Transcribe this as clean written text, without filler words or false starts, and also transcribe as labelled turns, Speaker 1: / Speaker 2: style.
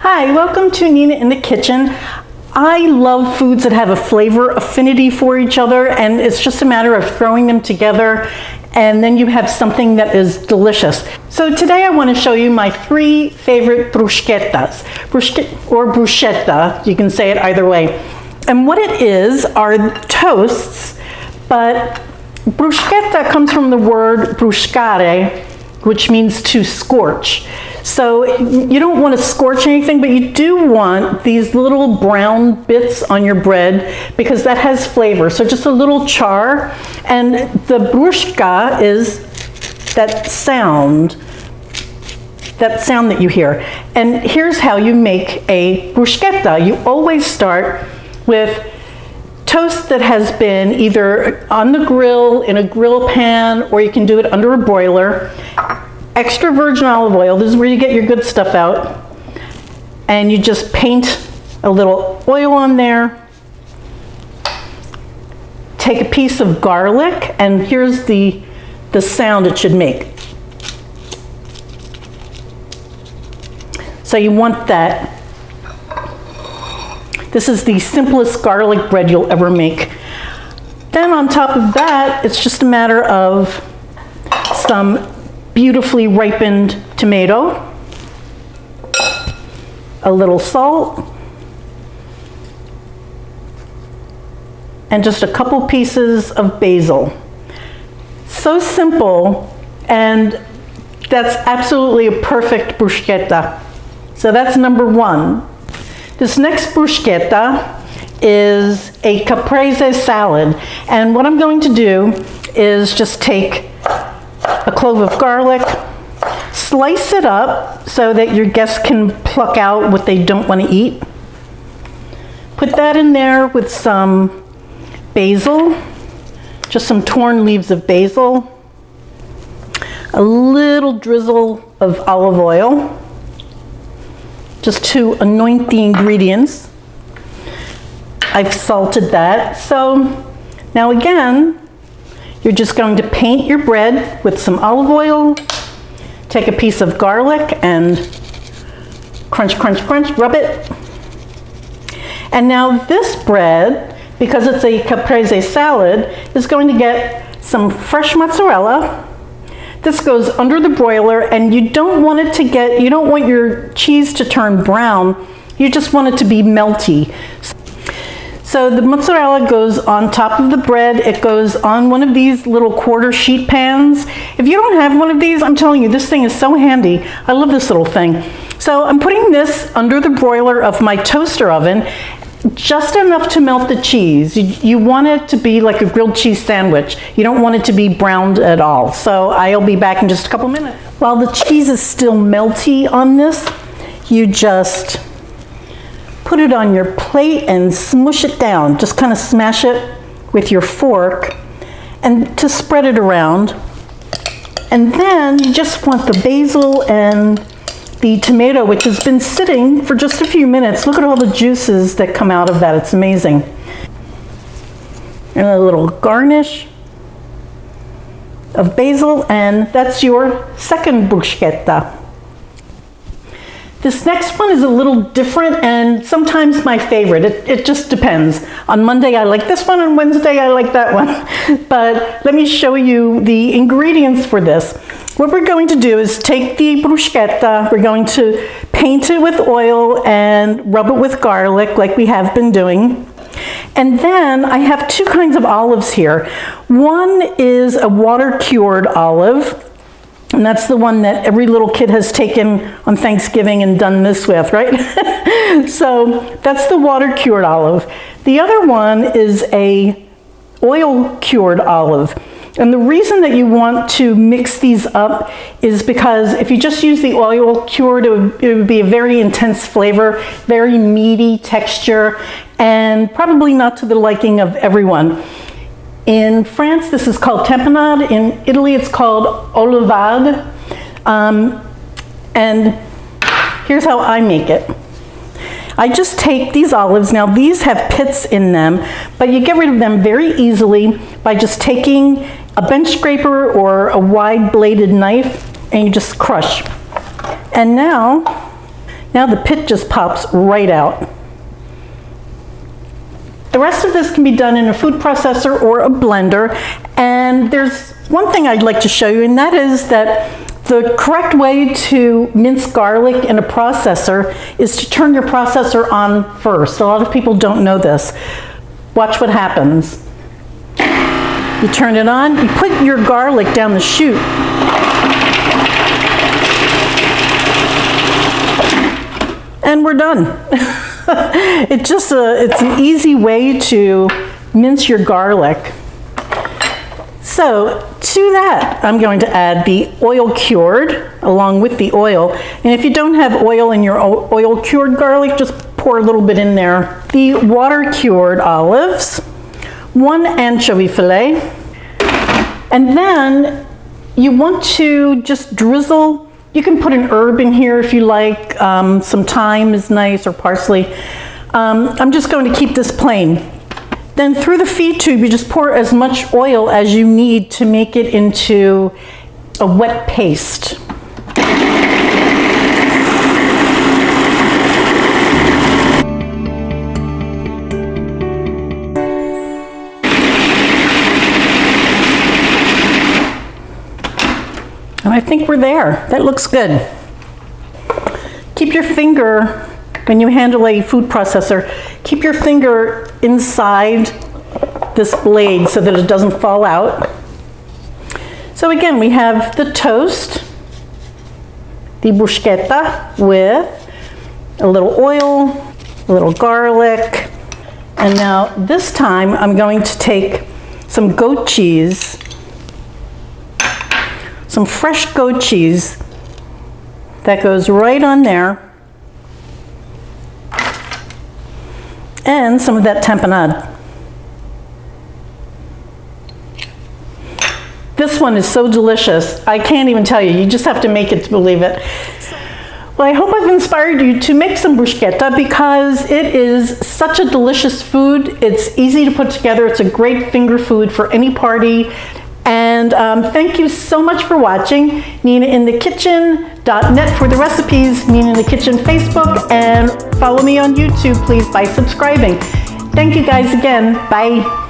Speaker 1: Hi, welcome to Nina in the Kitchen. I love foods that have a flavor affinity for each other, and it's just a matter of throwing them together and then you have something that is delicious. So today I want to show you my 3 favorite bruschettas, or bruschetta, you can say it either way. And what it is are toasts, but bruschetta comes from the word bruschare, which means to scorch. So you don't want to scorch anything, but you do want these little brown bits on your bread because that has flavor. So just a little char, and the bruschka is that sound that you hear. And here's how you make a bruschetta. You always start with toast that has been either on the grill, in a grill pan, or you can do it under a broiler. Extra virgin olive oil, this is where you get your good stuff out. And you just paint a little oil on there. Take a piece of garlic, and here's the sound it should make. So you want that. This is the simplest garlic bread you'll ever make. Then on top of that, it's just a matter of some beautifully ripened tomato, a little salt, and just a couple pieces of basil. So simple, and that's absolutely a perfect bruschetta. So that's number 1. This next bruschetta is a caprese salad, and what I'm going to do is just take a clove of garlic, slice it up so that your guests can pluck out what they don't want to eat. Put that in there with some basil, just some torn leaves of basil, a little drizzle of olive oil, just to anoint the ingredients. I've salted that. So now again, you're just going to paint your bread with some olive oil, take a piece of garlic and crunch, crunch, crunch, rub it. And now this bread, because it's a caprese salad, is going to get some fresh mozzarella. This goes under the broiler, and you don't want it to get, you don't want your cheese to turn brown, you just want it to be melty. So the mozzarella goes on top of the bread. It goes on one of these little quarter sheet pans. If you don't have one of these, I'm telling you, this thing is so handy. I love this little thing. So I'm putting this under the broiler of my toaster oven, just enough to melt the cheese. You want it to be like a grilled cheese sandwich. You don't want it to be browned at all. So I'll be back in just a couple minutes. While the cheese is still melty on this, you just put it on your plate and smush it down. Just kind of smash it with your fork and to spread it around. And then you just want the basil and the tomato, which has been sitting for just a few minutes. Look at all the juices that come out of that. It's amazing. And a little garnish of basil, and that's your second bruschetta. This next one is a little different and sometimes my favorite. It just depends. On Monday I like this one, on Wednesday I like that one. But let me show you the ingredients for this. What we're going to do is take the bruschetta, we're going to paint it with oil and rub it with garlic like we have been doing. And then I have 2 kinds of olives here. One is a water-cured olive, and that's the one that every little kid has taken on Thanksgiving and done this with, right? So that's the water-cured olive. The other one is a oil-cured olive. And the reason that you want to mix these up is because if you just use the oil-cured, it would be a very intense flavor, very meaty texture, and probably not to the liking of everyone. In France, this is called tapenade. In Italy, it's called olivade. And here's how I make it. I just take these olives. Now, these have pits in them, but you get rid of them very easily by just taking a bench scraper or a wide-bladed knife, and you just crush. And now, Now the pit just pops right out. The rest of this can be done in a food processor or a blender. And there's one thing I'd like to show you, and that is that the correct way to mince garlic in a processor is to turn your processor on first. A lot of people don't know this. Watch what happens. You turn it on, you put your garlic down the chute. And we're done. It's an easy way to mince your garlic. So to that, I'm going to add the oil cured along with the oil. And if you don't have oil in your oil cured garlic, just pour a little bit in there. The water cured olives, 1 anchovy fillet, and then you want to just drizzle. You can put an herb in here if you like. Some thyme is nice, or parsley. I'm just going to keep this plain. Then through the feed tube, you just pour as much oil as you need to make it into a wet paste. And I think we're there. That looks good. Keep your finger, when you handle a food processor, keep your finger inside this blade so that it doesn't fall out. So again, we have the toast, the bruschetta with a little oil, a little garlic, and now this time I'm going to take some goat cheese, some fresh goat cheese that goes right on there, and some of that tapenade. This one is so delicious. I can't even tell you. You just have to make it to believe it. Well, I hope I've inspired you to make some bruschetta because it is such a delicious food. It's easy to put together. It's a great finger food for any party. And thank you so much for watching. NinaInTheKitchen.net for the recipes, Nina in the Kitchen Facebook, and follow me on YouTube, please, by subscribing. Thank you guys again. Bye.